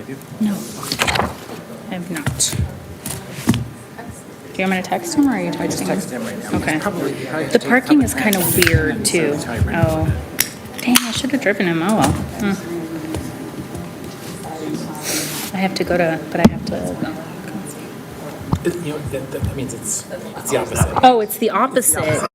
have you? No, I have not. Do you want me to text him or are you I just texting him? texted him right now. Okay. He probably has The to take parking public is kind of transportation weird and too. so it's high rent. Oh, dang! I should have driven him. Oh well. I have to go to, but I have to. You know, that means it's the opposite. Oh, it's the opposite.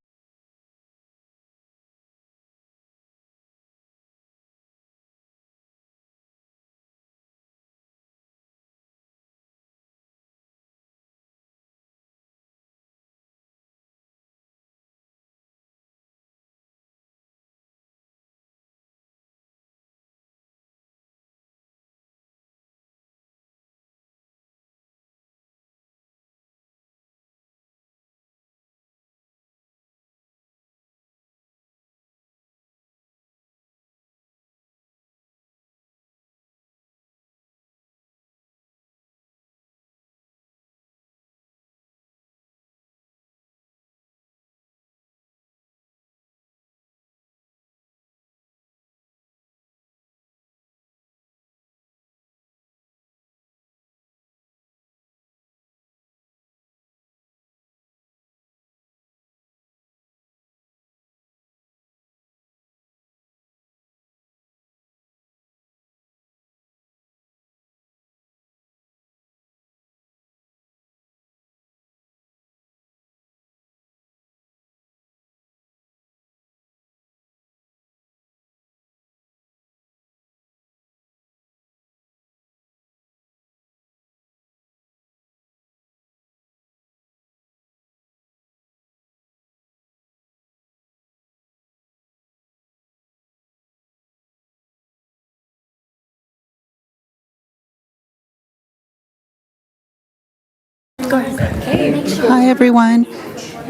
Go ahead. Hi, everyone. It's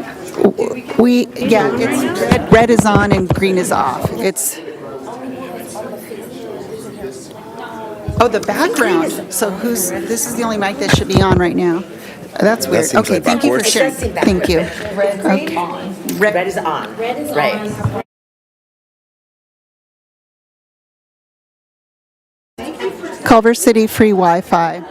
red is on and green is off. The background. So this is the only mic that should be on right now. That's That weird. seems Okay, like thank you for backwards. sharing. Thank you. Red on. Red is on. Red is right. Culver City free Wi-Fi.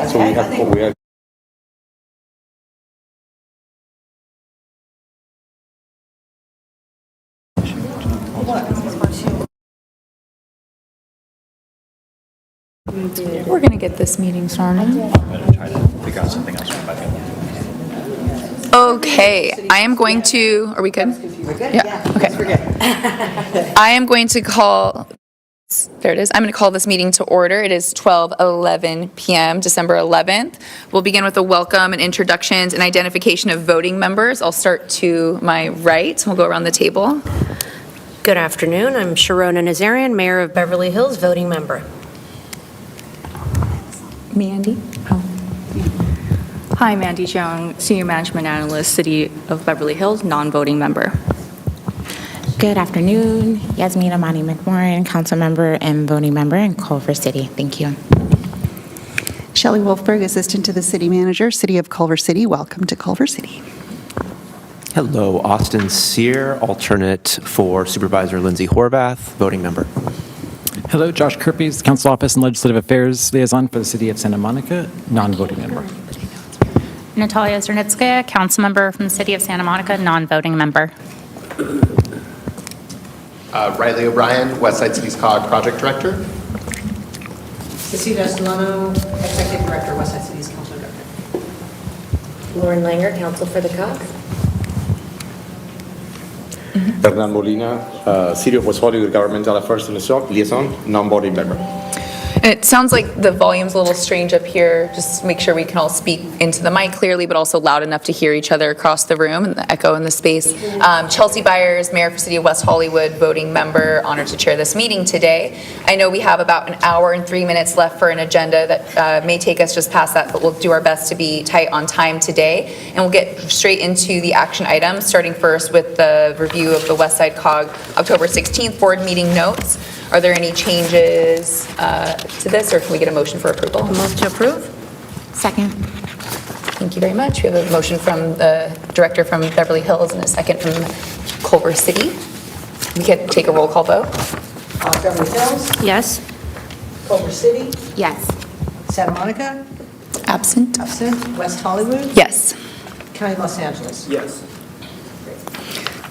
So we have We're going to get this meeting started. Figure out something else. Okay, I am going to, are we good? We're good? Yeah, okay. We're good. I am going to call, there it is, I'm going to call this meeting to order. It is 12:11 PM, December 11th. We'll begin with a welcome and introductions and identification of voting members. I'll start to my right. We'll go around the table. Good afternoon. I'm Sharona Nazarian, Mayor of Beverly Hills, voting member. Mandy? Oh. Hi, Mandy Jung, Senior Management Analyst, City of Beverly Hills, non-voting member. Good afternoon. Yasmin Amani McMorrin, council member and voting member in Culver City. Thank you. Shelley Wolfberg, Assistant to the City Manager, City of Culver City. Welcome to Culver City. Hello, Austin Sear, alternate for Supervisor Lindsay Horvath, voting member. Hello, Josh Kirpies, Council Office and Legislative Affairs Liaison for the City of Santa Monica, non-voting member. Natalia Zernitskaya, council member from the City of Santa Monica, non-voting member. Riley O'Brien, Westside Cities COG Project Director. Cecilia Solano, Executive Director, Westside Cities Council Director. Lauren Langer, counsel for the COG. Hernan Molina, City of West Hollywood Governmental Affairs Liaison, non-voting member. It sounds like the volume's a little strange up here. Just make sure we can all speak into the mic clearly, but also loud enough to hear each other across the room and the echo in the space. Chelsea Byers, Mayor for City of West Hollywood, voting member, honored to chair this meeting today. I know we have about an hour and 3 minutes left for an agenda that may take us just past that, but we'll do our best to be tight on time today. And we'll get straight into the action items, starting first with the review of the Westside COG October 16th board meeting notes. Are there any changes to this, or can we get a motion for approval? Move to approve. Second. Thank you very much. We have a motion from the director from Beverly Hills and a second from Culver City. We can take a roll call vote. Beverly Hills, Yes. Culver City, Yes. Santa Monica, Absent? absent, West Hollywood, Yes. County of Los Angeles. Yes.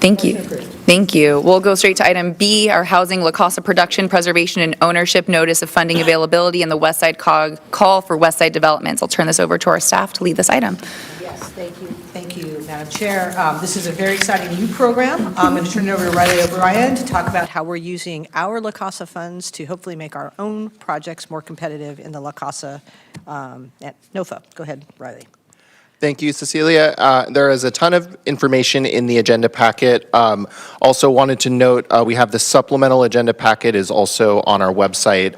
Thank you. Thank you. We'll go straight to item B, our housing La Casa production, preservation, and ownership notice of funding availability and the Westside COG call for Westside developments. I'll turn this over to our staff to lead this item. Yes, thank you. Thank you, Madam Chair. This is a very exciting new program. I'm going to turn it over to Riley O'Brien to talk about how we're using our La Casa funds to hopefully make our own projects more competitive in the La Casa at NOFA. Go ahead, Riley. Thank you, Cecilia. There is a ton of information in the agenda packet. Also wanted to note we have the supplemental agenda packet is also on our website.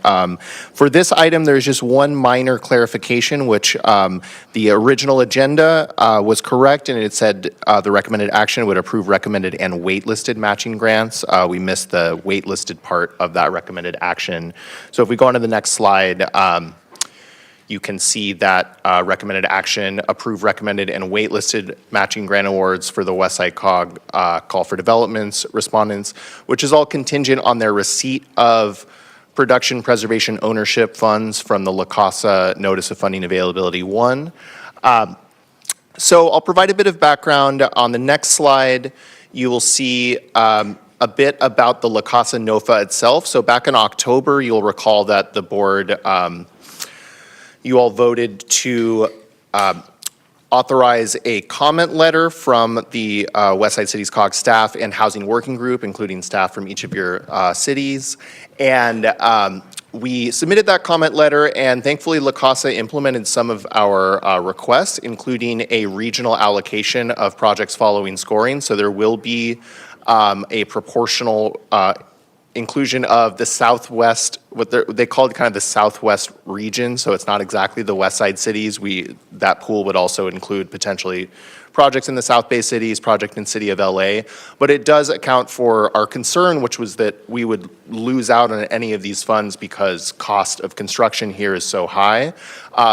For this item, there's just one minor clarification, which the original agenda was correct, and it said the recommended action would approve recommended and waitlisted matching grants. We missed the waitlisted part of that recommended action. So if we go on to the next slide, you can see that recommended action, approve recommended and waitlisted matching grant awards for the Westside COG call for developments respondents, which is all contingent on their receipt of production preservation ownership funds from the La Casa Notice of Funding Availability 1. So I'll provide a bit of background. On the next slide, you will see a bit about the La Casa NOFA itself. So back in October, you'll recall that the board you all voted to authorize a comment letter from the Westside Cities COG staff and housing working group, including staff from each of your cities. And we submitted that comment letter, and thankfully La Casa implemented some of our requests, including a regional allocation of projects following scoring. So there will be a proportional inclusion of the Southwest, what they called kind of the Southwest region, so it's not exactly the West Side cities. That pool would also include potentially projects in the South Bay cities, project in City of LA, but it does account for our concern, which was that we would lose out on any of these funds because cost of construction here is so high.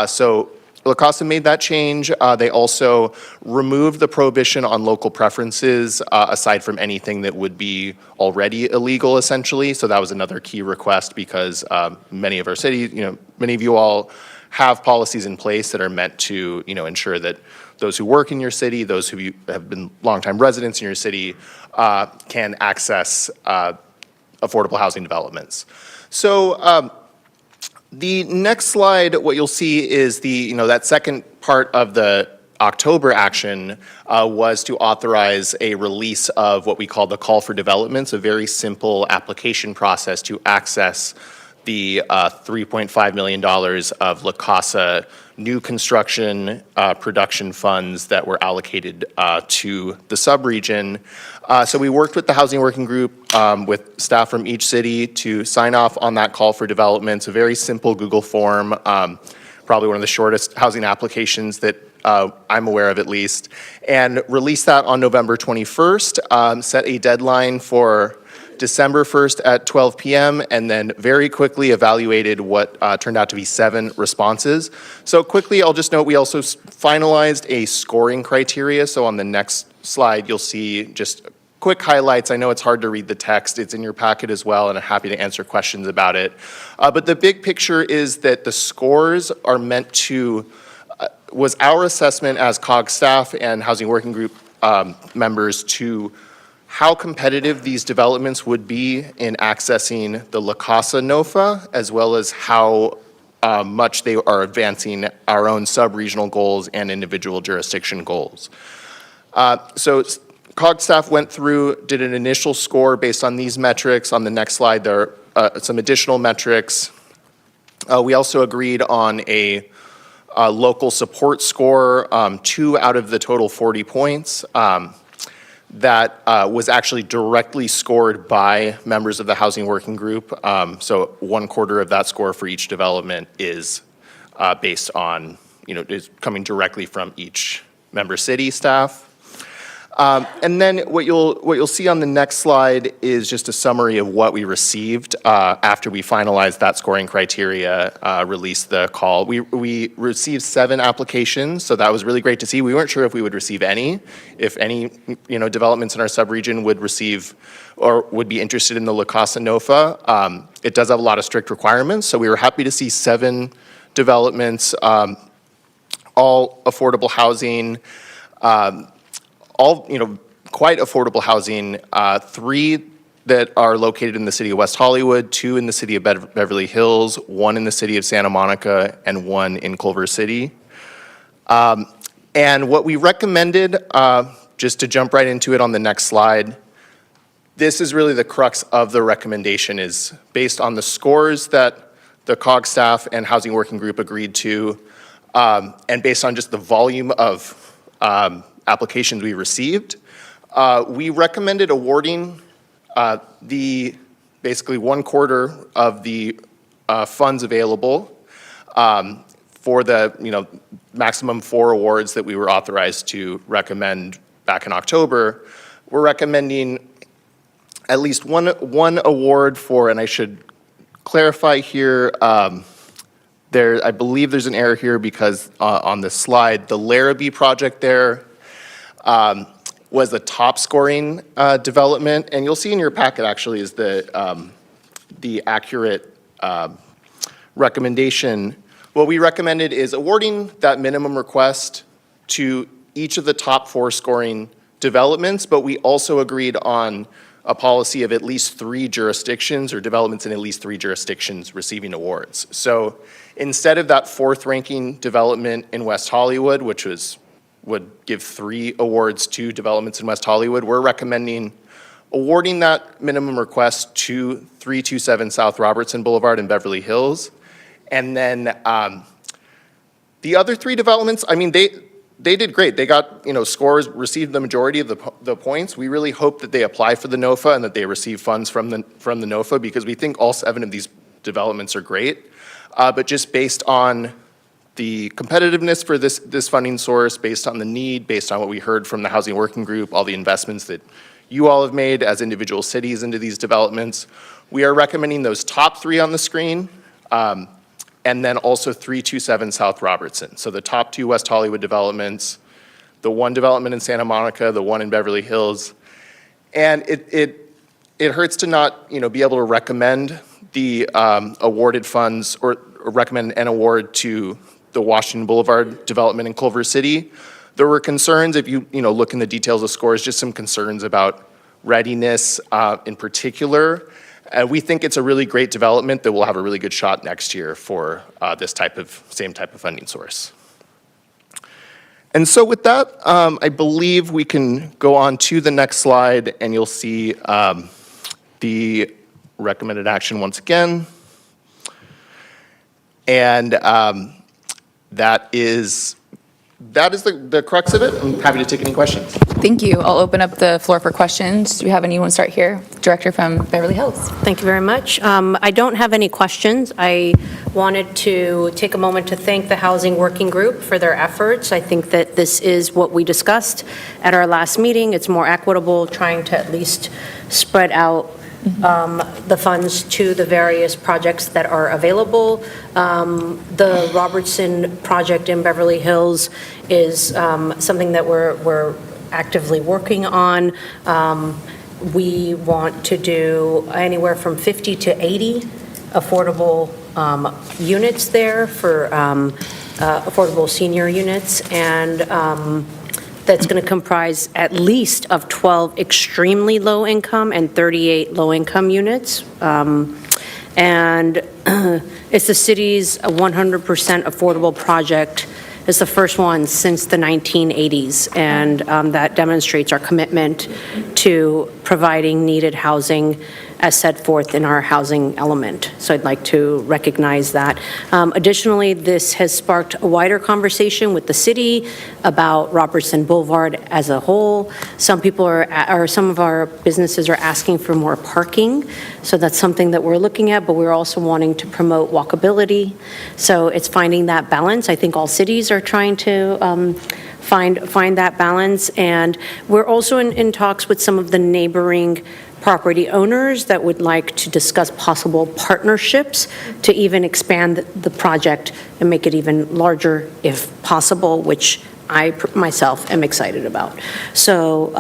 So La Casa made that change. They also removed the prohibition on local preferences, aside from anything that would be already illegal, essentially. So that was another key request because many of our cities, many of you all have policies in place that are meant to, ensure that those who work in your city, those who have been longtime residents in your city, can access affordable housing developments. So the next slide, what you'll see is that second part of the October action was to authorize a release of what we call the call for developments, a very simple application process to access the $3.5 million of La Casa new construction production funds that were allocated to the subregion. So we worked with the Housing Working Group with staff from each city to sign off on that call for developments, a very simple Google form, probably one of the shortest housing applications that I'm aware of at least, and released that on November 21st, set a deadline for December 1st at 12 p.m., and then very quickly evaluated what turned out to be 7 responses. So quickly, I'll just note we also finalized a scoring criteria. So on the next slide, you'll see just quick highlights. I know it's hard to read the text. It's in your packet as well, and I'm happy to answer questions about it. But the big picture is that the scores are meant to was our assessment as COG staff and Housing Working Group members to how competitive these developments would be in accessing the La Casa NOFA, as well as how much they are advancing our own sub-regional goals and individual jurisdiction goals. So COG staff went through, did an initial score based on these metrics. On the next slide, there are some additional metrics. We also agreed on a local support score, 2 out of the total 40 points, that was actually directly scored by members of the Housing Working Group. So 1/4 of that score for each development is based on, is coming directly from each member city staff. And then what you'll see on the next slide is just a summary of what we received after we finalized that scoring criteria, released the call. We received 7 applications, so that was really great to see. We weren't sure if we would receive any, if any developments in our subregion would receive or would be interested in the La Casa NOFA. It does have a lot of strict requirements, so we were happy to see 7 developments, all affordable housing, all, quite affordable housing, 3 that are located in the city of West Hollywood, 2 in the city of Beverly Hills, 1 in the city of Santa Monica, and 1 in Culver City. And what we recommended, just to jump right into it on the next slide, this is really the crux of the recommendation, is based on the scores that the COG staff and Housing Working Group agreed to, and based on just the volume of applications we received, we recommended awarding the basically 1/4 of the funds available for the maximum 4 awards that we were authorized to recommend back in October. We're recommending at least one award for, and I should clarify here, I believe there's an error here because on the slide, the Larrabee project there was the top scoring development, and you'll see in your packet actually is the accurate recommendation. What we recommended is awarding that minimum request to each of the top 4 scoring developments, but we also agreed on a policy of at least 3 jurisdictions or developments in at least 3 jurisdictions receiving awards. So instead of that 4th ranking development in West Hollywood, which would give 3 awards to developments in West Hollywood, we're recommending awarding that minimum request to 327 South Robertson Boulevard in Beverly Hills. And then the other 3 developments, I mean, they did great. They got, scores, received the majority of the points. We really hope that they apply for the NOFA and that they receive funds from the NOFA, because we think all 7 of these developments are great. But just based on the competitiveness for this funding source, based on the need, based on what we heard from the Housing Working Group, all the investments that you all have made as individual cities into these developments, we are recommending those top 3 on the screen, and then also 327 South Robertson. So the top 2 West Hollywood developments, the 1 development in Santa Monica, the 1 in Beverly Hills. And it hurts to not be able to recommend the awarded funds or recommend an award to the Washington Boulevard development in Culver City. There were concerns, if you look in the details of scores, just some concerns about readiness in particular. We think it's a really great development that will have a really good shot next year for this same type of funding source. And so with that, I believe we can go on to the next slide, and you'll see the recommended action once again. And that is the crux of it. I'm happy to take any questions. Thank you. I'll open up the floor for questions. Do we have anyone start here? Director from Beverly Hills. Thank you very much. I don't have any questions. I wanted to take a moment to thank the Housing Working Group for their efforts. I think that this is what we discussed at our last meeting. It's more equitable, trying to at least spread out the funds to the various projects that are available. The Robertson project in Beverly Hills is something that we're actively working on. We want to do anywhere from 50 to 80 affordable units there for affordable senior units, and that's going to comprise at least of 12 extremely low income and 38 low income units. And it's the city's 100% affordable project. It's the first one since the 1980s, and that demonstrates our commitment to providing needed housing as set forth in our housing element. So I'd like to recognize that. Additionally, this has sparked a wider conversation with the city about Robertson Boulevard as a whole. Some people or some of our businesses are asking for more parking. So that's something that we're looking at, but we're also wanting to promote walkability. So it's finding that balance. I think all cities are trying to find that balance. And we're also in talks with some of the neighboring property owners that would like to discuss possible partnerships to even expand the project and make it even larger if possible, which I myself am excited about. So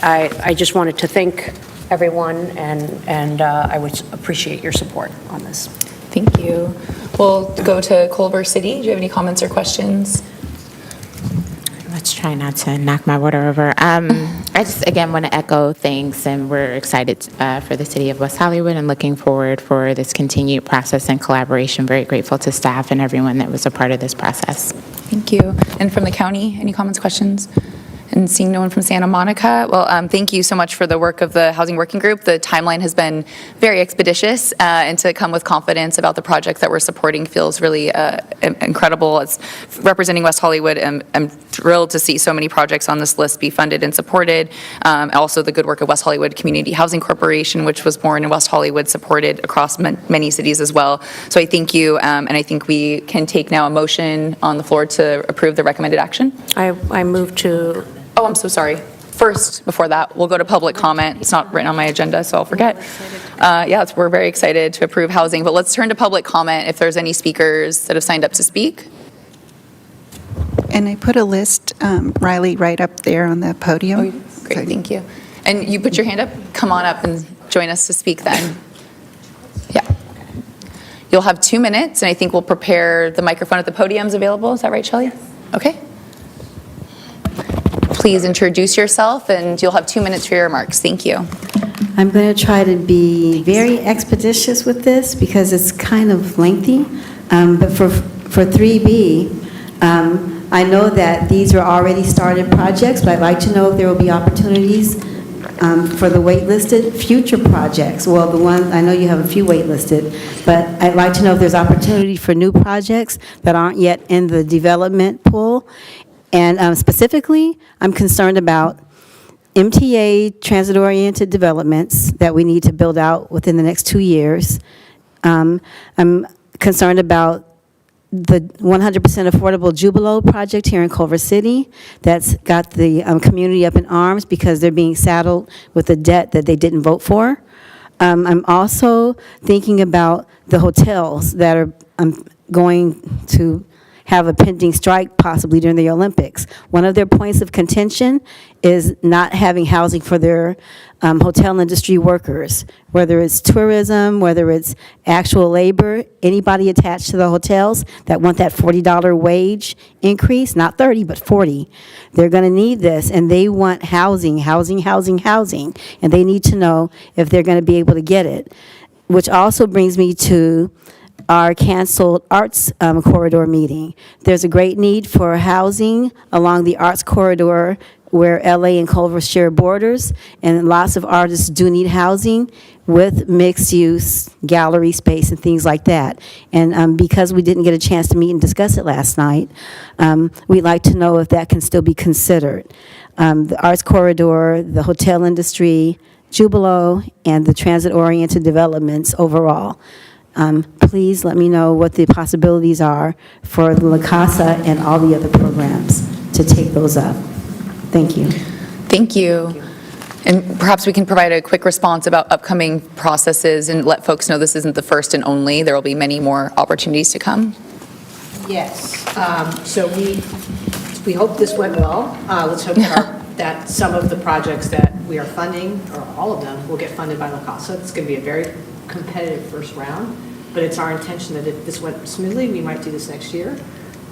I just wanted to thank everyone, and I would appreciate your support on this. Thank you. We'll go to Culver City. Do you have any comments or questions? Let's try not to knock my water over. I just, again, want to echo thanks, and we're excited for the city of West Hollywood and looking forward for this continued process and collaboration. Very grateful to staff and everyone that was a part of this process. Thank you. And from the county, any comments, questions? And seeing no one from Santa Monica, well, thank you so much for the work of the Housing Working Group. The timeline has been very expeditious, and to come with confidence about the project that we're supporting feels really incredible. As representing West Hollywood, I'm thrilled to see so many projects on this list be funded and supported. Also, the good work of West Hollywood Community Housing Corporation, which was born in West Hollywood, supported across many cities as well. So I thank you, and I think we can take now a motion on the floor to approve the recommended action. I move to. Oh, I'm so sorry. First, before that, we'll go to public comment. It's not written on my agenda, so I'll forget. We're very excited to approve housing, but let's turn to public comment if there's any speakers that have signed up to speak. And I put a list, Riley, right up there on the podium. Oh, great, thank you. And you put your hand up? Come on up and join us to speak then. Yeah. You'll have 2 minutes, and I think we'll prepare the microphone at the podium is available. Is that right, Shelley? Okay. Please introduce yourself, and you'll have 2 minutes for your remarks. Thank you. I'm going to try to be very expeditious with this because it's kind of lengthy. But for 3B, I know that these are already started projects, but I'd like to know if there will be opportunities for the waitlisted future projects. Well, the one, I know you have a few waitlisted, but I'd like to know if there's opportunity for new projects that aren't yet in the development pool. And specifically, I'm concerned about MTA transit-oriented developments that we need to build out within the next 2 years. I'm concerned about the 100% affordable Jubilo project here in Culver City that's got the community up in arms because they're being saddled with a debt that they didn't vote for. I'm also thinking about the hotels that are going to have a pending strike possibly during the Olympics. One of their points of contention is not having housing for their hotel industry workers, whether it's tourism, whether it's actual labor, anybody attached to the hotels that want that $40 wage increase, not 30, but 40. They're going to need this, and they want housing, and they need to know if they're going to be able to get it. Which also brings me to our canceled arts corridor meeting. There's a great need for housing along the arts corridor where LA and Culver share borders, and lots of artists do need housing with mixed-use gallery space and things like that. And because we didn't get a chance to meet and discuss it last night, we'd like to know if that can still be considered. The arts corridor, the hotel industry, Jubilo, and the transit-oriented developments overall. Please let me know what the possibilities are for the La Casa and all the other programs to take those up. Thank you. Thank you. And perhaps we can provide a quick response about upcoming processes and let folks know this isn't the first and only. There will be many more opportunities to come. Yes. So we hope this went well. Let's hope that some of the projects that we are funding, or all of them, will get funded by La Casa. It's going to be a very competitive first round, but it's our intention that if this went smoothly, we might do this next year.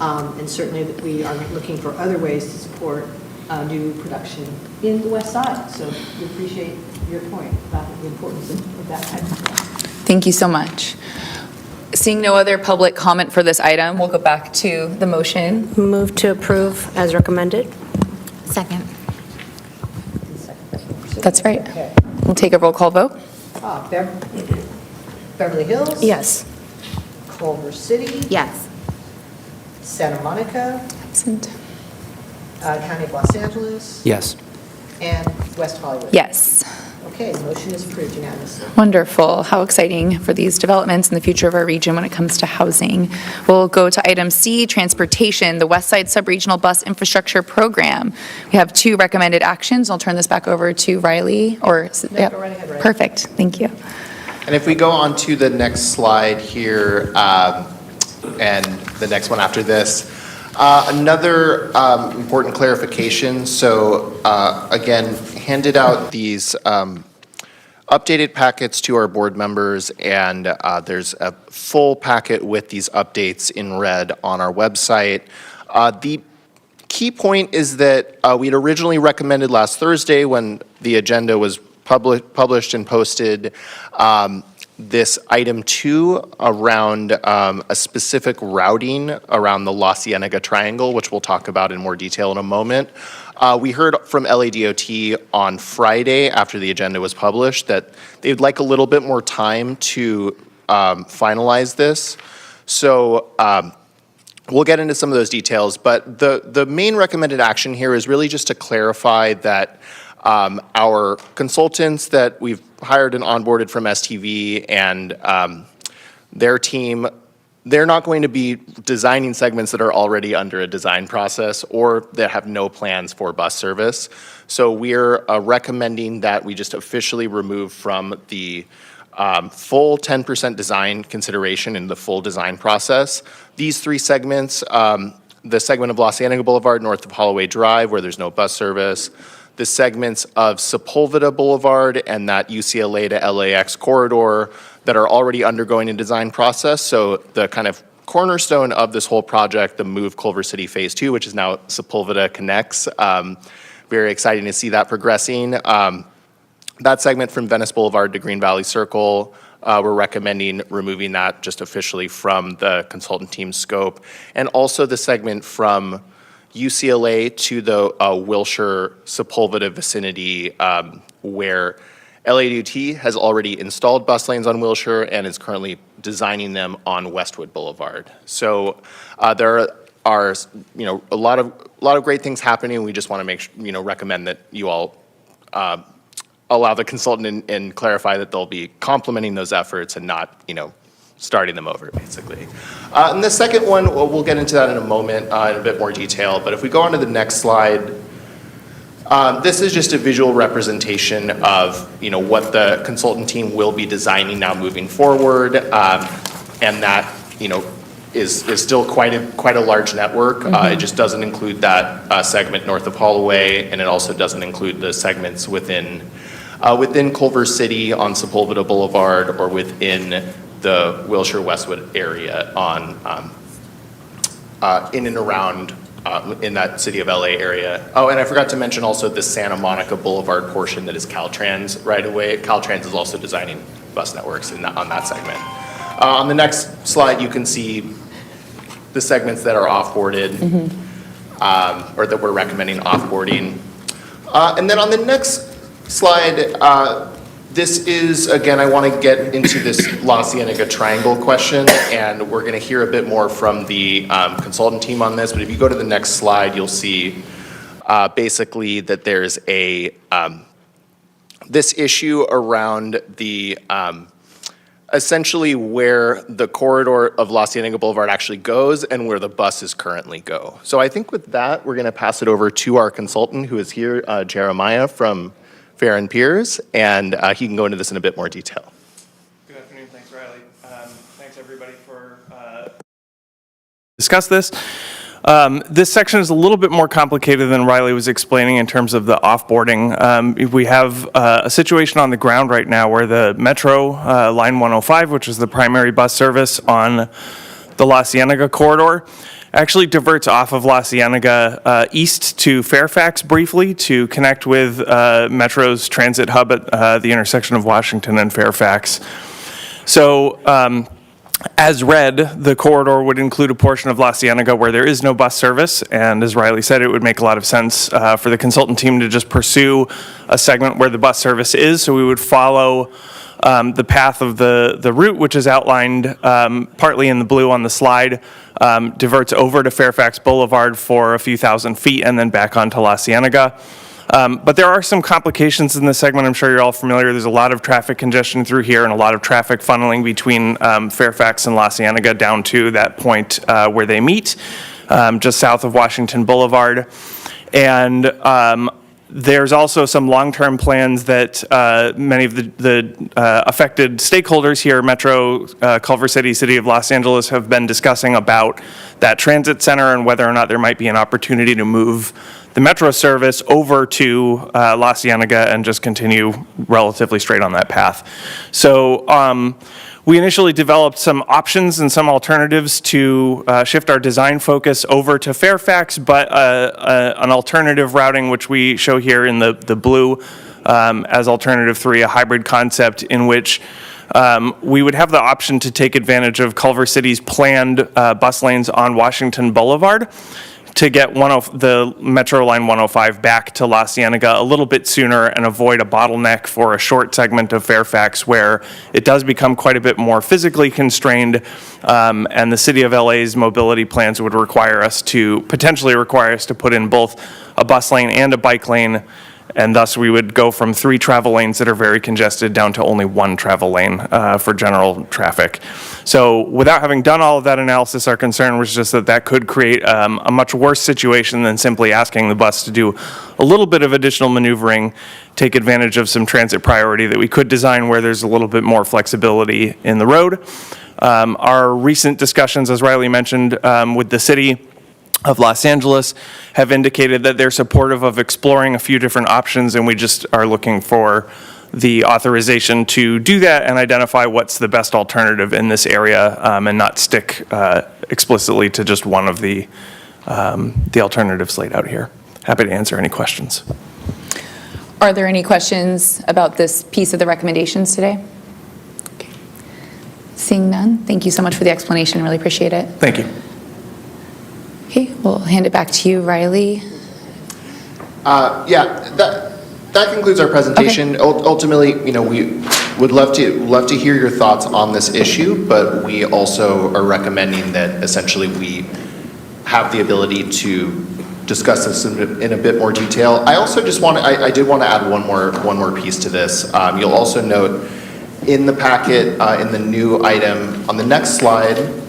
And certainly that we are looking for other ways to support new production in the West Side. So we appreciate your point about the importance of that type of thing. Thank you so much. Seeing no other public comment for this item, we'll go back to the motion. Move to approve as recommended. Second. That's right. Okay. We'll take a roll call vote. Beverly Hills? Yes. Culver City? Yes. Santa Monica? Absent. County of Los Angeles? Yes. And West Hollywood? Yes. Okay, motion is approved unanimously. Wonderful. How exciting for these developments in the future of our region when it comes to housing. We'll go to item C, transportation, the West Side Subregional Bus Infrastructure Program. We have 2 recommended actions. I'll turn this back over to Riley. Go right ahead, Riley. Perfect. Thank you. And if we go on to the next slide here, and the next one after this, another important clarification. So again, handed out these updated packets to our board members, and there's a full packet with these updates in red on our website. The key point is that we had originally recommended last Thursday when the agenda was published and posted this item 2 around a specific routing around the La Cienega Triangle, which we'll talk about in more detail in a moment. We heard from LADOT on Friday after the agenda was published that they'd like a little bit more time to finalize this. So we'll get into some of those details, but the main recommended action here is really just to clarify that our consultants that we've hired and onboarded from STV and their team, they're not going to be designing segments that are already under a design process or that have no plans for bus service. So we're recommending that we just officially remove from the full 10% design consideration in the full design process these 3 segments, the segment of La Cienega Boulevard north of Holloway Drive where there's no bus service, the segments of Sepulveda Boulevard and that UCLA to LAX corridor that are already undergoing a design process. So the kind of cornerstone of this whole project, the Move Culver City Phase 2, which is now Sepulveda Connects. Very exciting to see that progressing. That segment from Venice Boulevard to Green Valley Circle, we're recommending removing that just officially from the consultant team's scope. And also the segment from UCLA to the Wilshire Sepulveda vicinity where LADOT has already installed bus lanes on Wilshire and is currently designing them on Westwood Boulevard. So there are a lot of great things happening. We just want to make recommend that you all allow the consultant and clarify that they'll be complementing those efforts and not starting them over, basically. And the second one, we'll get into that in a moment in a bit more detail, but if we go on to the next slide, this is just a visual representation of what the consultant team will be designing now moving forward, and that is still quite a large network. It just doesn't include that segment north of Holloway, and it also doesn't include the segments within Culver City on Sepulveda Boulevard or within the Wilshire Westwood area on in and around in that City of LA area. Oh, and I forgot to mention also the Santa Monica Boulevard portion that is Caltrans right away. Caltrans is also designing bus networks on that segment. On the next slide, you can see the segments that are off-boarded or that we're recommending off-boarding. And then on the next slide, this is, again, I want to get into this La Cienega Triangle question, and we're going to hear a bit more from the consultant team on this, but if you go to the next slide, you'll see basically that there's this issue around the essentially where the corridor of La Cienega Boulevard actually goes and where the buses currently go. So I think with that, we're going to pass it over to our consultant who is here, Jeremiah from Fair and Peers, and he can go into this in a bit more detail. Good afternoon. Thanks, Riley. Thanks, everybody, for discuss this. This section is a little bit more complicated than Riley was explaining in terms of the offboarding. We have a situation on the ground right now where the Metro Line 105, which is the primary bus service on the La Cienega corridor, actually diverts off of La Cienega east to Fairfax briefly to connect with Metro's transit hub at the intersection of Washington and Fairfax. So as read, the corridor would include a portion of La Cienega where there is no bus service, and as Riley said, it would make a lot of sense for the consultant team to just pursue a segment where the bus service is, so we would follow the path of the route, which is outlined partly in the blue on the slide, diverts over to Fairfax Boulevard for a few thousand feet and then back onto La Cienega. But there are some complications in this segment. I'm sure you're all familiar. There's a lot of traffic congestion through here and a lot of traffic funneling between Fairfax and La Cienega down to that point where they meet, just south of Washington Boulevard. And there's also some long-term plans that many of the affected stakeholders here, Metro, Culver City, City of Los Angeles, have been discussing about that transit center and whether or not there might be an opportunity to move the Metro service over to La Cienega and just continue relatively straight on that path. So we initially developed some options and some alternatives to shift our design focus over to Fairfax, but an alternative routing, which we show here in the blue as alternative 3, a hybrid concept in which we would have the option to take advantage of Culver City's planned bus lanes on Washington Boulevard to get the Metro Line 105 back to La Cienega a little bit sooner and avoid a bottleneck for a short segment of Fairfax where it does become quite a bit more physically constrained, and the City of LA's mobility plans would potentially require us to put in both a bus lane and a bike lane, and thus we would go from 3 travel lanes that are very congested down to only 1 travel lane for general traffic. So without having done all of that analysis, our concern was just that could create a much worse situation than simply asking the bus to do a little bit of additional maneuvering, take advantage of some transit priority that we could design where there's a little bit more flexibility in the road. Our recent discussions, as Riley mentioned, with the city of Los Angeles have indicated that they're supportive of exploring a few different options, and we just are looking for the authorization to do that and identify what's the best alternative in this area, and not stick explicitly to just one of the alternatives laid out here. Happy to answer any questions. Are there any questions about this piece of the recommendations today? Okay. Seeing none, thank you so much for the explanation. Really appreciate it. Thank you. Okay, we'll hand it back to you, Riley. That concludes our presentation. Okay. Ultimately, we would love to hear your thoughts on this issue, but we also are recommending that essentially we have the ability to discuss this in a bit more detail. I also just I did want to add one more piece to this. You'll also note in the packet, in the new item on the next slide,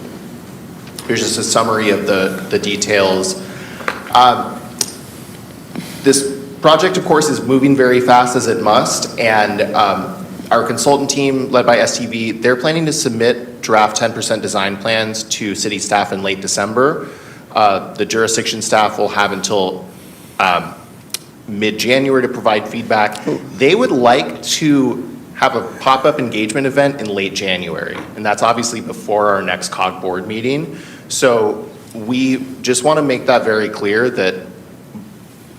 here's just a summary of the details. This project, of course, is moving very fast as it must, and Our consultant team, led by STV, they're planning to submit draft 10% design plans to city staff in late December. The jurisdiction staff will have until mid-January to provide feedback. They would like to have a pop-up engagement event in late January, and that's obviously before our next COG board meeting. So we just want to make that very clear that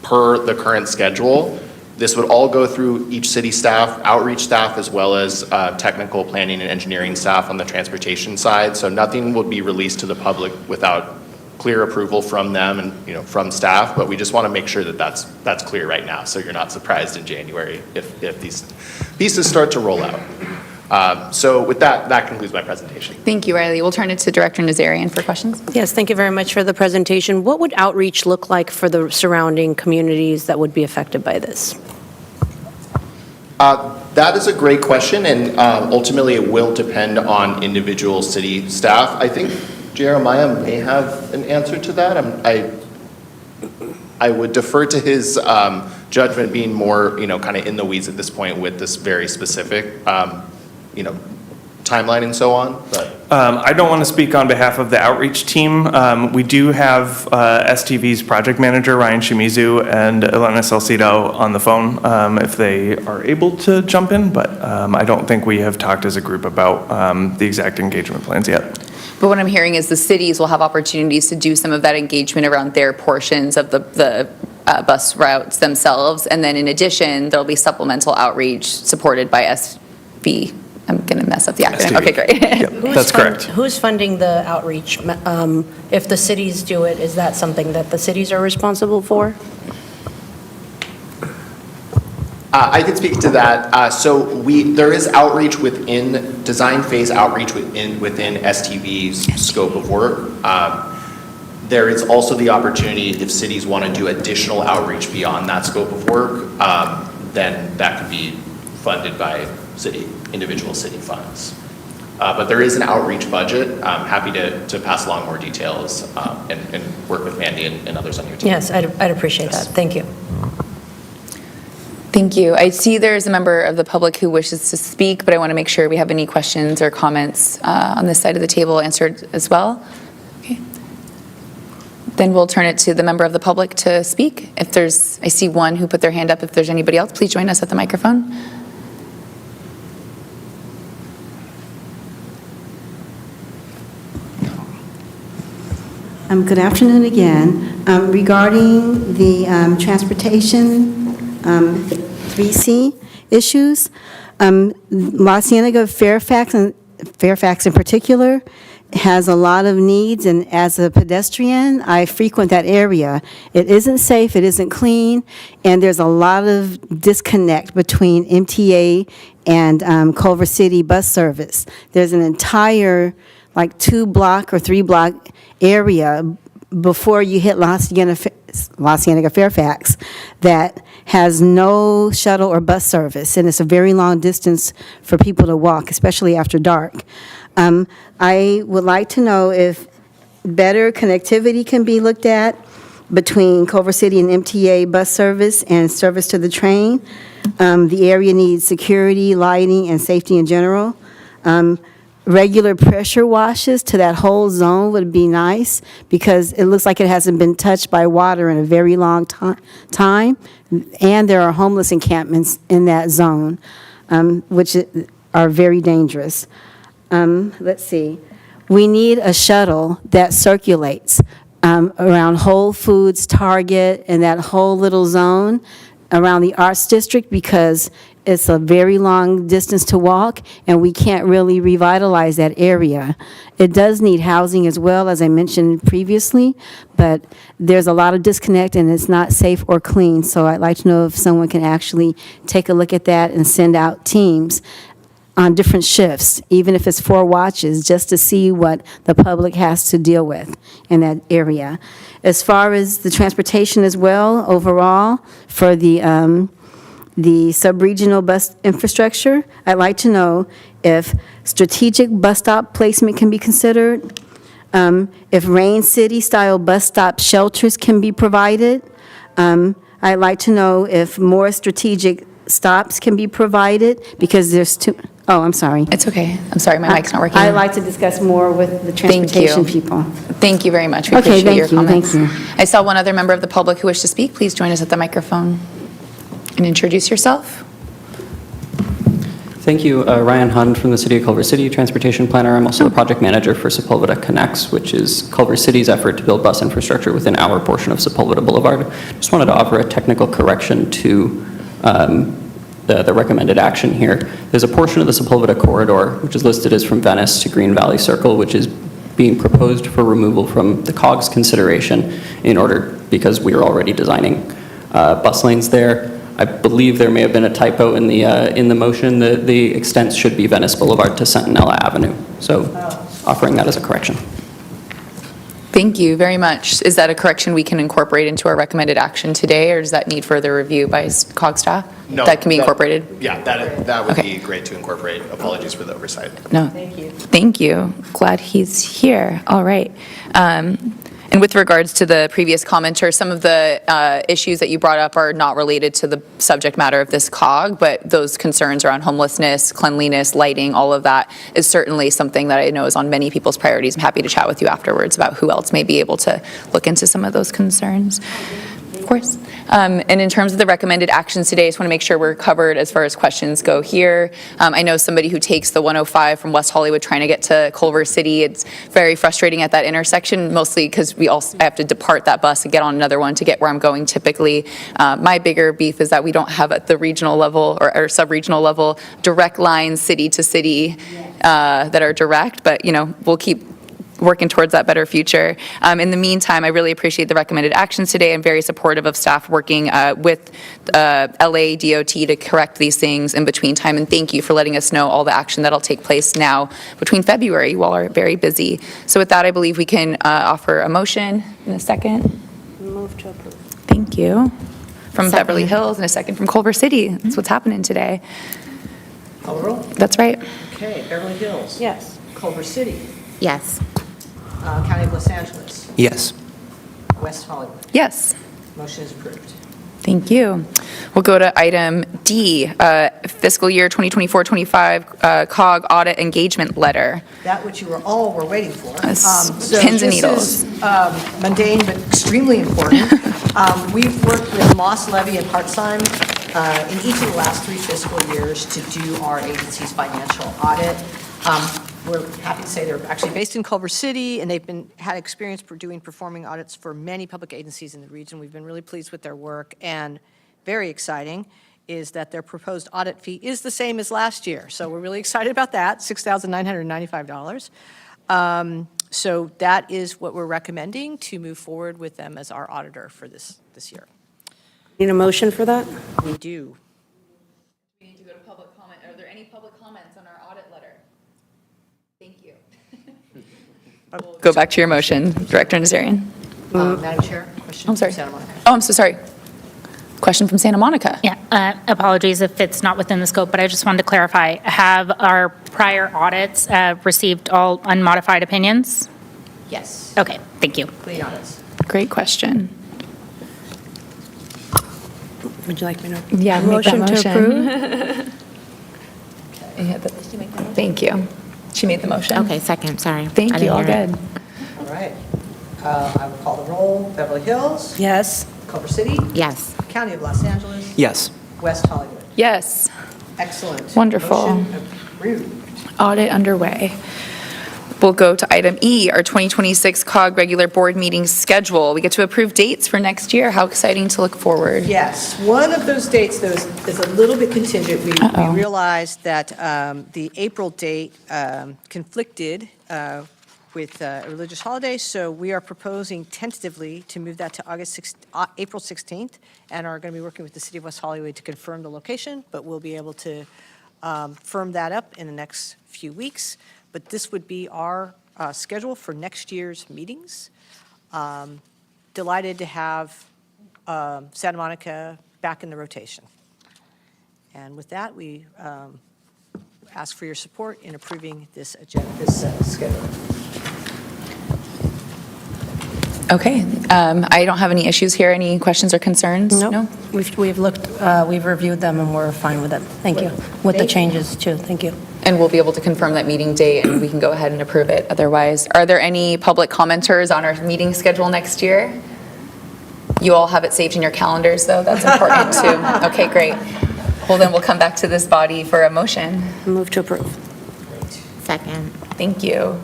per the current schedule, this would all go through each city staff, outreach staff, as well as technical planning and engineering staff on the transportation side. So nothing would be released to the public without clear approval from them and from staff. But we just want to make sure that that's clear right now, so you're not surprised in January if these pieces start to roll out. So with that concludes my presentation. Thank you, Riley. We'll turn it to Director Nazarian for questions. Yes, thank you very much for the presentation. What would outreach look like for the surrounding communities that would be affected by this? That is a great question, and ultimately it will depend on individual city staff. I think Jeremiah may have an answer to that. I would defer to his judgment, being more, kind of in the weeds at this point with this very specific, timeline and so on. But I don't want to speak on behalf of the outreach team. We do have STV's project manager, Ryan Shimizu, and Elena Salcido on the phone if they are able to jump in, but I don't think we have talked as a group about the exact engagement plans yet. But what I'm hearing is the cities will have opportunities to do some of that engagement around their portions of the bus routes themselves. And then in addition, there'll be supplemental outreach supported by SV. I'm going to mess up the acronym. STV. Okay, great. Yep, that's correct. Who's funding the outreach? If the cities do it, is that something that the cities are responsible for? I can speak to that. So there is outreach within, design phase outreach within STV's scope of work. There is also the opportunity, if cities want to do additional outreach beyond that scope of work, then that could be funded by individual city funds. But there is an outreach budget. I'm happy to pass along more details and work with Mandy and others on your team. Yes, I'd appreciate that. Thank you. Thank you. I see there's a member of the public who wishes to speak, but I want to make sure we have any questions or comments on this side of the table answered as well. Okay. Then we'll turn it to the member of the public to speak. I see one who put their hand up. If there's anybody else, please join us at the microphone. Good afternoon again. Regarding the transportation 3C issues, La Cienega, Fairfax in particular, has a lot of needs, and as a pedestrian, I frequent that area. It isn't safe, it isn't clean, and there's a lot of disconnect between MTA and Culver City bus service. There's an entire 2-block or 3-block area before you hit La Cienega Fairfax that has no shuttle or bus service, and it's a very long distance for people to walk, especially after dark. I would like to know if better connectivity can be looked at between Culver City and MTA bus service and service to the train. The area needs security, lighting, and safety in general. Regular pressure washes to that whole zone would be nice, because it looks like it hasn't been touched by water in a very long time, and there are homeless encampments in that zone, which are very dangerous. Let's see. We need a shuttle that circulates around Whole Foods, Target, and that whole little zone around the Arts District, because it's a very long distance to walk, and we can't really revitalize that area. It does need housing as well, as I mentioned previously, but there's a lot of disconnect, and it's not safe or clean. So I'd like to know if someone can actually take a look at that and send out teams on different shifts, even if it's 4 watches, just to see what the public has to deal with in that area. As far as the transportation as well, overall, for the sub-regional bus infrastructure, I'd like to know if strategic bus stop placement can be considered, if Rain City-style bus stop shelters can be provided. I'd like to know if more strategic stops can be provided, because there's too, oh, I'm sorry. It's okay. I'm sorry, my mic's not working. I'd like to discuss more with the Thank transportation you. people. Thank you very much. We Okay, appreciate your thank you, comments. thank you. I saw one other member of the public who wished to speak. Please join us at the microphone and introduce yourself. Thank you. Ryan Hund from the City of Culver City, Transportation Planner. I'm also the project manager for Sepulveda Connects, which is Culver City's effort to build bus infrastructure within our portion of Sepulveda Boulevard. Just wanted to offer a technical correction to the recommended action here. There's a portion of the Sepulveda corridor, which is listed as from Venice to Green Valley Circle, which is being proposed for removal from the COG's consideration because we are already designing bus lanes there. I believe there may have been a typo in the motion. The extent should be Venice Boulevard to Centinela Avenue. So offering that as a correction. Thank you very much. Is that a correction we can incorporate into our recommended action today, or does that need further review by COG staff? No. That can be incorporated? Yeah, that would Okay. be great to incorporate. Apologies for the oversight. No. Thank you. Thank you. Glad he's here. All right. And with regards to the previous commenter, some of the issues that you brought up are not related to the subject matter of this COG, but those concerns around homelessness, cleanliness, lighting, all of that is certainly something that I know is on many people's priorities. I'm happy to chat with you afterwards about who else may be able to look into some of those concerns. Of course. And in terms of the recommended actions today, I just want to make sure we're covered as far as questions go here. I know somebody who takes the 105 from West Hollywood trying to get to Culver City. It's very frustrating at that intersection, mostly because I have to depart that bus and get on another one to get where I'm going typically. My bigger beef is that we don't have at the regional level or sub-regional level direct lines city to city that are direct, but we'll keep working towards that better future. In the meantime, I really appreciate the recommended actions today. I'm very supportive of staff working with LA DOT to correct these things in between time, and thank you for letting us know all the action that'll take place now between February. You all are very busy. So with that, I believe we can offer a motion in a second. Move to approve. Thank you. From Second. Beverly Hills and a second from Culver City. That's what's happening today. Call the roll. That's right. Okay, Beverly Hills. Yes. Culver City. Yes. County of Los Angeles. Yes. West Hollywood. Yes. Motion is approved. Thank you. We'll go to item D, fiscal year 2024-25 COG audit engagement letter. That which you all were waiting for. Pins and needles. This is mundane but extremely important. We've worked with Moss, Levy, and Hartzheim in each of the last 3 fiscal years to do our agency's financial audit. We're happy to say they're actually based in Culver City, and they've had experience performing audits for many public agencies in the region. We've been really pleased with their work, and very exciting is that their proposed audit fee is the same as last year. So we're really excited about that, $6,995. So that is what we're recommending to move forward with them as our auditor for this year. Need a motion for that? We do. We need to go to public comment. Are there any public comments on our audit letter? Thank you. Go back to your motion, Director Nazarian. Madam Chair, question? I'm sorry. Santa Monica. Oh, I'm so sorry. Question from Santa Monica. Yeah, apologies if it's not within the scope, but I just wanted to clarify. Have our prior audits received all unmodified opinions? Yes. Okay, thank you. Clean audits. Great question. Would you like me to? Yeah, make that Motion to approve? Thank you. She made the motion. Okay, second, sorry. Thank I you, didn't all hear it. good. All right. I will call the roll. Beverly Hills. Yes. Culver City. Yes. County of Los Angeles. Yes. West Hollywood. Yes. Excellent. Wonderful. Motion approved. Audit underway. We'll go to item E, our 2026 COG regular board meeting schedule. We get to approve dates for next year. How exciting to look forward. Yes. One of those dates, though, is a little bit contingent. We realized that the April date conflicted with a religious holiday, so we are proposing tentatively to move that to April 16th, and are going to be working with the City of West Hollywood to confirm the location, but we'll be able to firm that up in the next few weeks. But this would be our schedule for next year's meetings. Delighted to have Santa Monica back in the rotation. And with that, we ask for your support in approving this agenda, this schedule. Okay, I don't have any issues here. Any questions or concerns? No, we've looked, we've reviewed them, and we're fine with it. Thank you. With the changes, too. Thank you. And we'll be able to confirm that meeting date, and we can go ahead and approve it otherwise. Are there any public commenters on our meeting schedule next year? You all have it saved in your calendars, though. That's important, too. Okay, great. Well, then we'll come back to this body for a motion. Move to approve. Second. Thank you.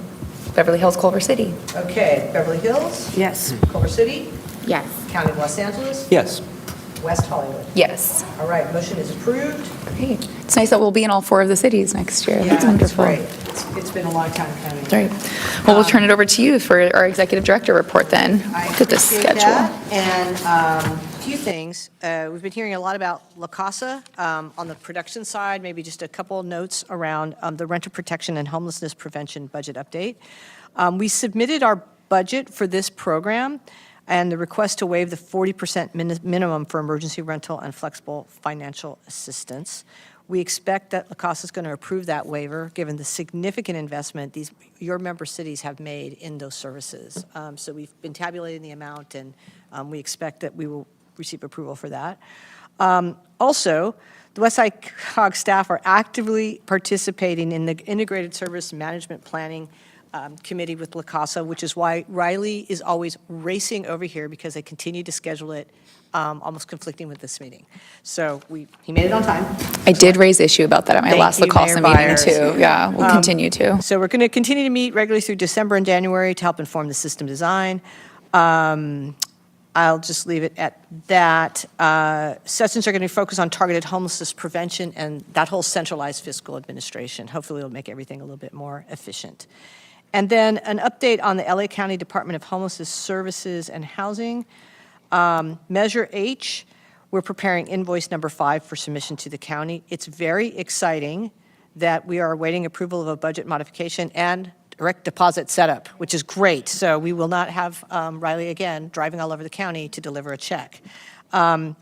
Beverly Hills, Culver City. Okay, Beverly Hills? Yes. Culver City? Yes. County of Los Angeles? Yes. West Hollywood? Yes. All right, motion is approved. Great. It's nice that we'll be in all 4 of the cities next year. That's Yeah, it's wonderful. great. It's been a long time coming. Right. Well, we'll turn it over to you for our executive director report then. I Look at this appreciate schedule. that. And a few things. We've been hearing a lot about La Casa on the production side, maybe just a couple of notes around the renter protection and homelessness prevention budget update. We submitted our budget for this program and the request to waive the 40% minimum for emergency rental and flexible financial assistance. We expect that La Casa is going to approve that waiver, given the significant investment your member cities have made in those services. So we've been tabulating the amount, and we expect that we will receive approval for that. Also, the WSCCOG staff are actively participating in the Integrated Service Management Planning Committee with La Casa, which is why Riley is always racing over here, because they continue to schedule it almost conflicting with this meeting. So he made it on time. I did raise issue about that at my Thank last you, La Casa Mayor meeting Byers. too. Yeah, we'll continue to. So we're going to continue to meet regularly through December and January to help inform the system design. I'll just leave it at that. Sessions are going to focus on targeted homelessness prevention and that whole centralized fiscal administration. Hopefully it'll make everything a little bit more efficient. And then an update on the LA County Department of Homelessness Services and Housing. Measure H, we're preparing invoice number 5 for submission to the county. It's very exciting that we are awaiting approval of a budget modification and direct deposit setup, which is great. So we will not have Riley again driving all over the county to deliver a check. On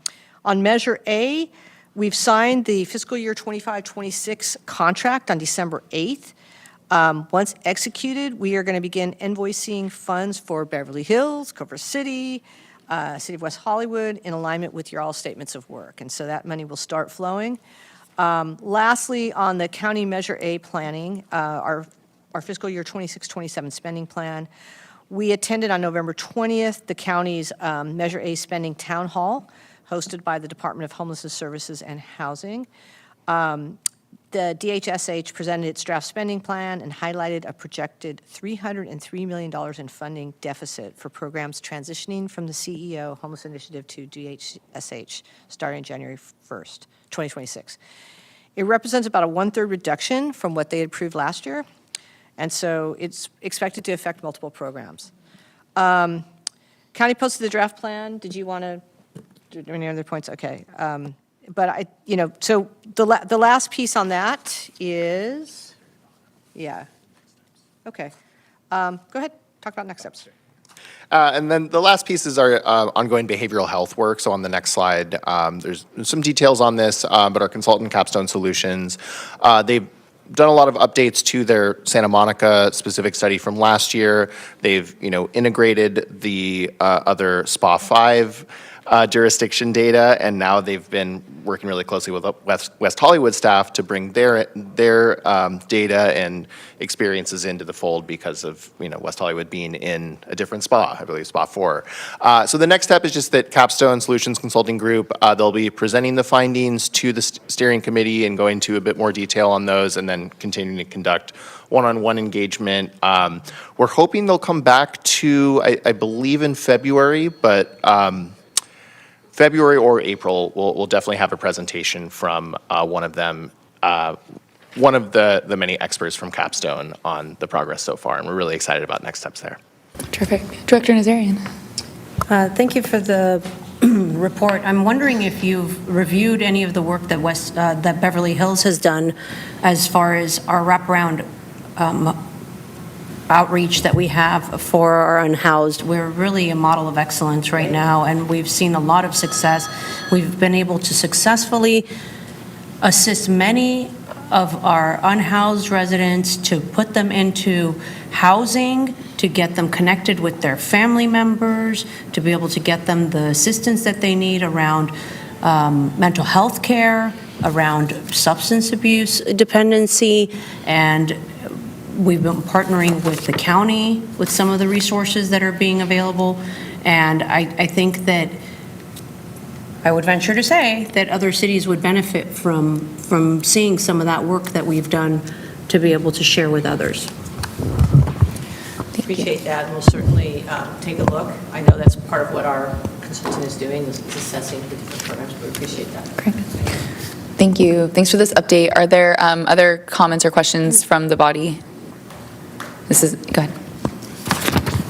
Measure A, we've signed the fiscal year 25-26 contract on December 8th. Once executed, we are going to begin invoicing funds for Beverly Hills, Culver City, City of West Hollywood, in alignment with your all statements of work. And so that money will start flowing. Lastly, on the county Measure A planning, our fiscal year 26-27 spending plan, we attended on November 20th the county's Measure A spending town hall, hosted by the Department of Homelessness Services and Housing. The DHSH presented its draft spending plan and highlighted a projected $303 million in funding deficit for programs transitioning from the CEO Homeless Initiative to DHSH starting January 1st, 2026. It represents about a 1/3 reduction from what they had approved last year, and so it's expected to affect multiple programs. County posted the draft plan. Did you want to do any other points? Okay. But so the last piece on that is, yeah. Okay. Go ahead, talk about next steps. And then the last piece is our ongoing behavioral health work. So on the next slide, there's some details on this, but our consultant, Capstone Solutions, they've done a lot of updates to their Santa Monica specific study from last year. They've, integrated the other SPA 5 jurisdiction data, and now they've been working really closely with West Hollywood staff to bring their data and experiences into the fold because of West Hollywood being in a different SPA, I believe SPA 4. So the next step is just that Capstone Solutions Consulting Group, they'll be presenting the findings to the steering committee and going into a bit more detail on those, and then continuing to conduct one-on-one engagement. We're hoping they'll come back to, I believe in February, but February or April, we'll definitely have a presentation from one of them, one of the many experts from Capstone on the progress so far, and we're really excited about next steps there. Terrific. Director Nazarian. Thank you for the report. I'm wondering if you've reviewed any of the work that Beverly Hills has done as far as our wraparound outreach that we have for our unhoused. We're really a model of excellence right now, and we've seen a lot of success. We've been able to successfully assist many of our unhoused residents, to put them into housing, to get them connected with their family members, to be able to get them the assistance that they need around mental health care, around substance abuse dependency, and we've been partnering with the county with some of the resources that are being available, and I think that I would venture to say that other cities would benefit from seeing some of that work that we've done to be able to share with others. Appreciate that, and we'll certainly take a look. I know that's part of what our consultant is doing, is assessing the different programs, but we appreciate that. Great. Thank you. Thanks for this update. Are there other comments or questions from the body? Go ahead.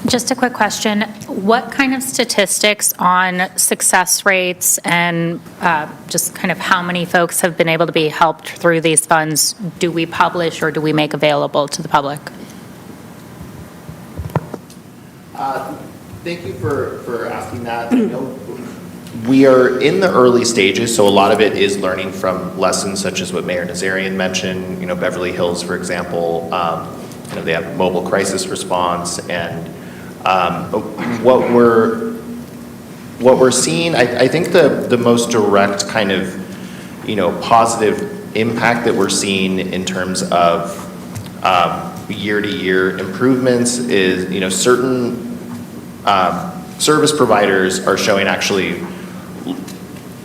Just a quick question. What kind of statistics on success rates and just kind of how many folks have been able to be helped through these funds do we publish or do we make available to the public? Thank you for asking that. I know we are in the early stages, so a lot of it is learning from lessons such as what Mayor Nazarian mentioned. Beverly Hills, for example, they have mobile crisis response, and what we're seeing, I think the most direct kind of positive impact that we're seeing in terms of year-to-year improvements is certain service providers are showing actually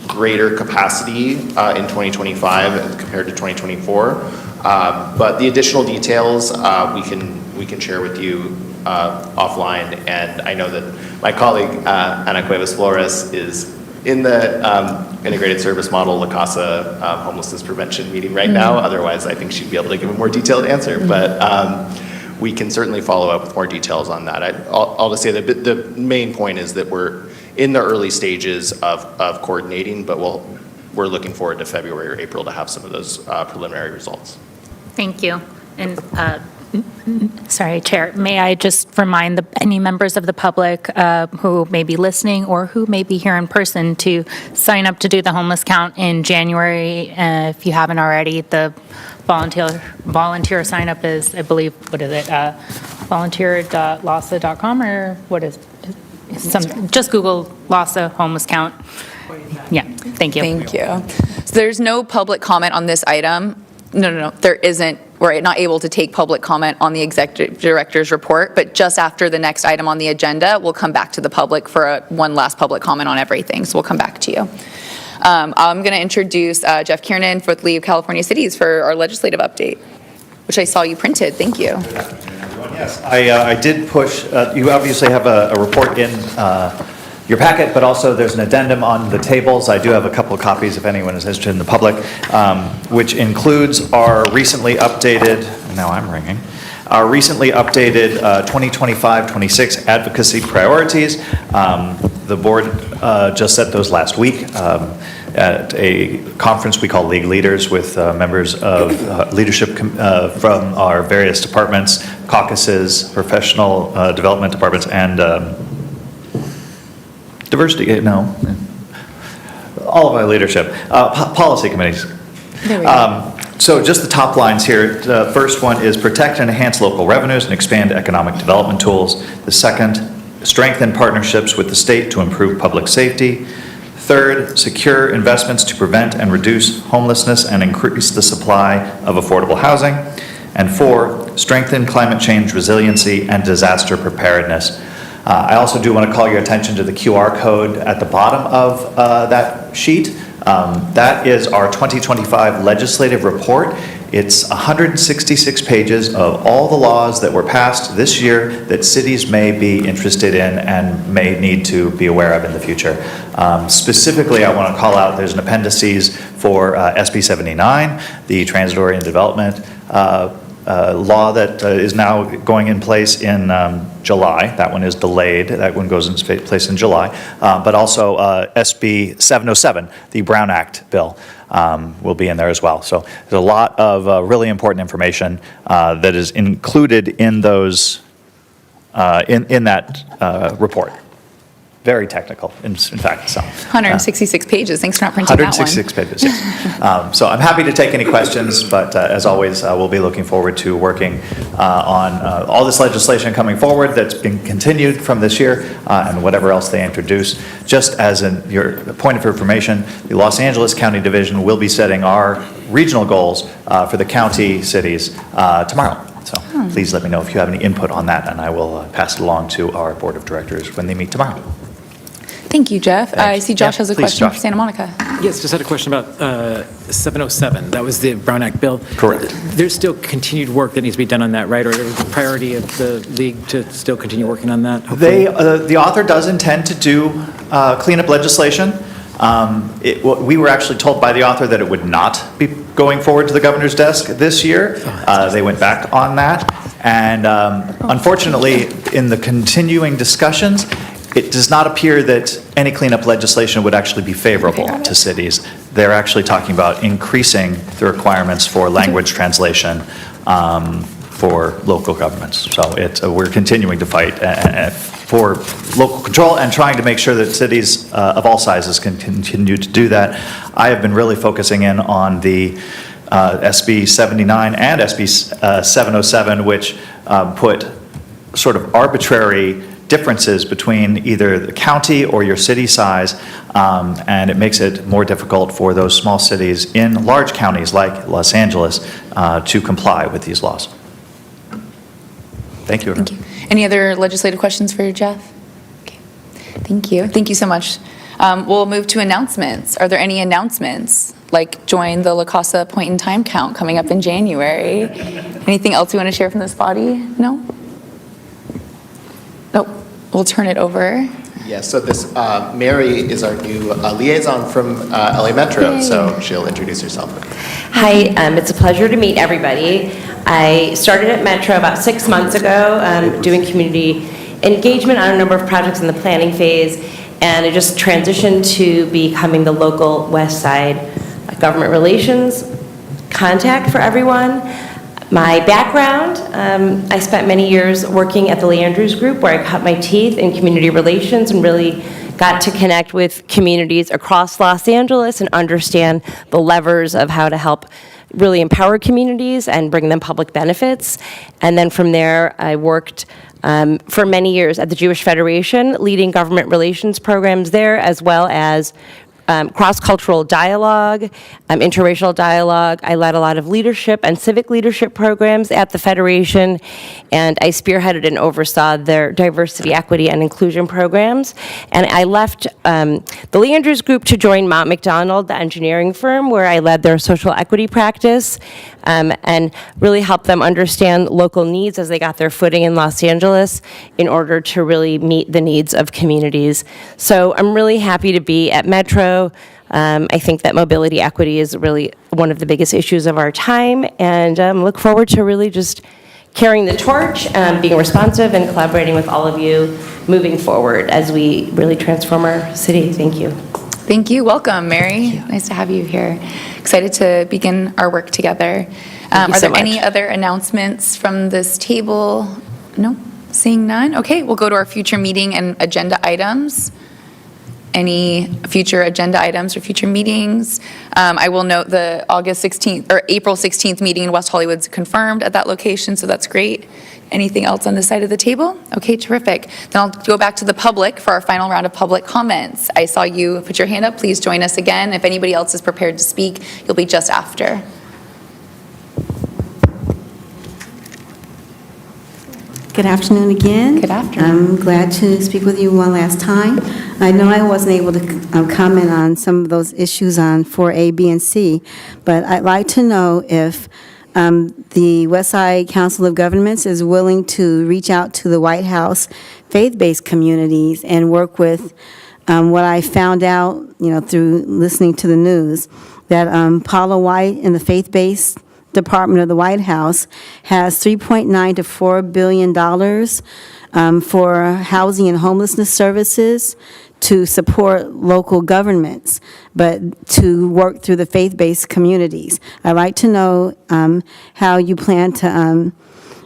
greater capacity in 2025 compared to 2024. But the additional details we can share with you offline. And I know that my colleague Ana Cuevas Flores is in the integrated service model La Casa homelessness prevention meeting right now. Otherwise, I think she'd be able to give a more detailed answer. But we can certainly follow up with more details on that. I'll just say that the main point is that we're in the early stages of coordinating, but we're looking forward to February or April to have some of those preliminary results. Thank you. And sorry, Chair, may I just remind any members of the public who may be listening or who may be here in person to sign up to do the homeless count in January if you haven't already. The volunteer sign up is, I believe, what is it? Volunteer.lhasa.com or what is just Google Lhasa homeless count. Yeah, thank you. Thank you. So there's no public comment on this item. No, there isn't. We're not able to take public comment on the executive director's report, but just after the next item on the agenda, we'll come back to the public for one last public comment on everything. So we'll come back to you. I'm going to introduce Jeff Kiernan with League of California Cities for our legislative update, which I saw you printed. Thank you. Good afternoon, everyone. Yes, I did push, you obviously have a report in your packet, but also there's an addendum on the tables. I do have a couple of copies if anyone is interested in the public, which includes our recently updated, now I'm ringing, our recently updated 2025-26 advocacy priorities. The board just set those last week at a conference we call League Leaders with members of leadership from our various departments, caucuses, professional development departments, and diversity, no, all of our leadership, policy committees. There we go. So just the top lines here. The first one is protect and enhance local revenues and expand economic development tools. The second, strengthen partnerships with the state to improve public safety. Third, secure investments to prevent and reduce homelessness and increase the supply of affordable housing. And four, strengthen climate change resiliency and disaster preparedness. I also do want to call your attention to the QR code at the bottom of that sheet. That is our 2025 legislative report. It's 166 pages of all the laws that were passed this year that cities may be interested in and may need to be aware of in the future. Specifically, I want to call out there's an appendices for SB 79, the Transitory Development law that is now going in place in July. That one is delayed. That one goes into place in July. But also SB 707, the Brown Act bill, will be in there as well. So there's a lot of really important information that is included in those in that report. very technical, in fact, so. 166 pages. Thanks for not printing that one. 166 pages, yes. So I'm happy to take any questions, but as always, we'll be looking forward to working on all this legislation coming forward that's been continued from this year and whatever else they introduce. Just as your point of information, the Los Angeles County Division will be setting our regional goals for the county cities tomorrow. So please let me know if you have any input on that, and I will pass it along to our board of directors when they meet tomorrow. Thank you, Jeff. Thanks. I see Josh Yeah, has a please, question Josh. for Santa Monica. Yes, just had a question about 707. That was the Brown Act bill. Correct. There's still continued work that needs to be done on that, right? Or is it a priority of the league to still continue working on that? hopefully? The author does intend to do cleanup legislation. We were actually told by the author that it would not be going forward to the governor's desk this year. They went back on that. And unfortunately, in the continuing discussions, it does not appear that any cleanup legislation would actually be favorable to cities. They're actually talking about increasing the requirements for language translation for local governments. So we're continuing to fight for local control and trying to make sure that cities of all sizes can continue to do that. I have been really focusing in on the SB 79 and SB 707, which put sort of arbitrary differences between either the county or your city size, and it makes it more difficult for those small cities in large counties like Los Angeles to comply with these laws. Thank you. Thank you. Any other legislative questions for Jeff? Okay. Thank you. Thank you so much. We'll move to announcements. Are there any announcements? Like join the La Casa point in time count coming up in January. Anything else you want to share from this body? No? Nope. We'll turn it over. Yes, so this, Mary is our new liaison from LA Metro, Yay. so she'll introduce herself. Hi, it's a pleasure to meet everybody. I started at Metro about 6 months ago, doing community engagement on a number of projects in the planning phase, and I just transitioned to becoming the local West Side government relations contact for everyone. My background, I spent many years working at the Lee Andrews Group, where I cut my teeth in community relations and really got to connect with communities across Los Angeles and understand the levers of how to help really empower communities and bring them public benefits. And then from there, I worked for many years at the Jewish Federation, leading government relations programs there, as well as cross-cultural dialogue, interracial dialogue. I led a lot of leadership and civic leadership programs at the Federation, and I spearheaded and oversaw their diversity, equity, and inclusion programs. And I left the Lee Andrews Group to join Mott McDonald, the engineering firm, where I led their social equity practice, and really helped them understand local needs as they got their footing in Los Angeles in order to really meet the needs of communities. So I'm really happy to be at Metro. I think that mobility equity is really one of the biggest issues of our time, and look forward to really just carrying the torch, being responsive, and collaborating with all of you moving forward as we really transform our city. Thank you. Thank you. Welcome, Mary. Nice to have you here. Excited to begin our work together. Thank you Are so there any much. other announcements from this table? No? Seeing none? Okay, we'll go to our future meeting and agenda items. Any future agenda items or future meetings? I will note the August 16th or April 16th meeting in West Hollywood's confirmed at that location, so that's great. Anything else on this side of the table? Okay, terrific. Then I'll go back to the public for our final round of public comments. I saw you put your hand up. Please join us again. If anybody else is prepared to speak, you'll be just after. Good afternoon again. Good afternoon. I'm glad to speak with you one last time. I know I wasn't able to comment on some of those issues on 4A, B, and C, but I'd like to know if the Westside Council of Governments is willing to reach out to the White House faith-based communities and work with what I found out, through listening to the news, that Paula White in the faith-based Department of the White House has $3.9 to $4 billion for housing and homelessness services to support local governments, but to work through the faith-based communities. I'd like to know how you plan to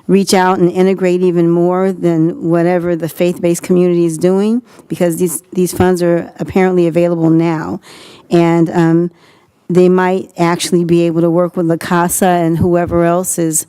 reach out and integrate even more than whatever the faith-based community is doing, because these funds are apparently available now. And they might actually be able to work with La Casa and whoever else is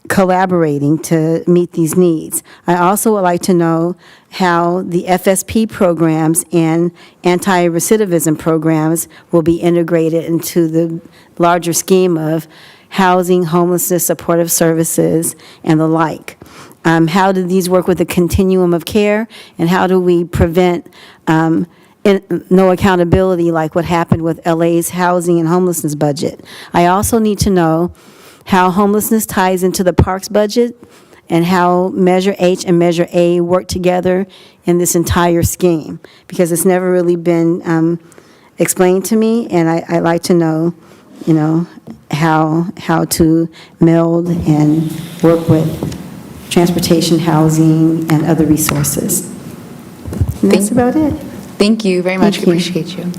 collaborating to meet these needs. I also would like to know how the FSP programs and anti-recidivism programs will be integrated into the larger scheme of housing, homelessness, supportive services, and the like. How do these work with the continuum of care, and how do we prevent no accountability like what happened with LA's housing and homelessness budget? I also need to know how homelessness ties into the parks budget, and how Measure H and Measure A work together in this entire scheme, because it's never really been explained to me, and I'd like to know, how to meld and work with transportation, housing, and other resources. And that's about it. Thank you very much. Thank you. Appreciate you.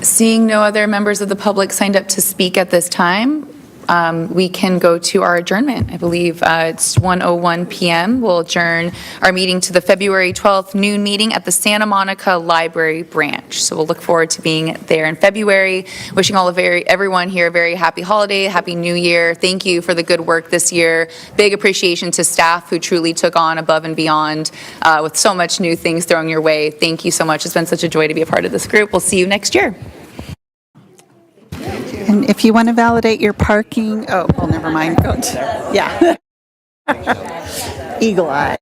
Seeing no other members of the public signed up to speak at this time, we can go to our adjournment. I believe it's 1:01 p.m. We'll adjourn our meeting to the February 12th noon meeting at the Santa Monica Library branch. So we'll look forward to being there in February. Wishing everyone here a very happy holiday, happy new year. Thank you for the good work this year. Big appreciation to staff who truly took on above and beyond with so much new things thrown your way. Thank you so much. It's been such a joy to be a part of this group. We'll see you next year. And if you want to validate your parking, never mind. Yeah. Eagle eye.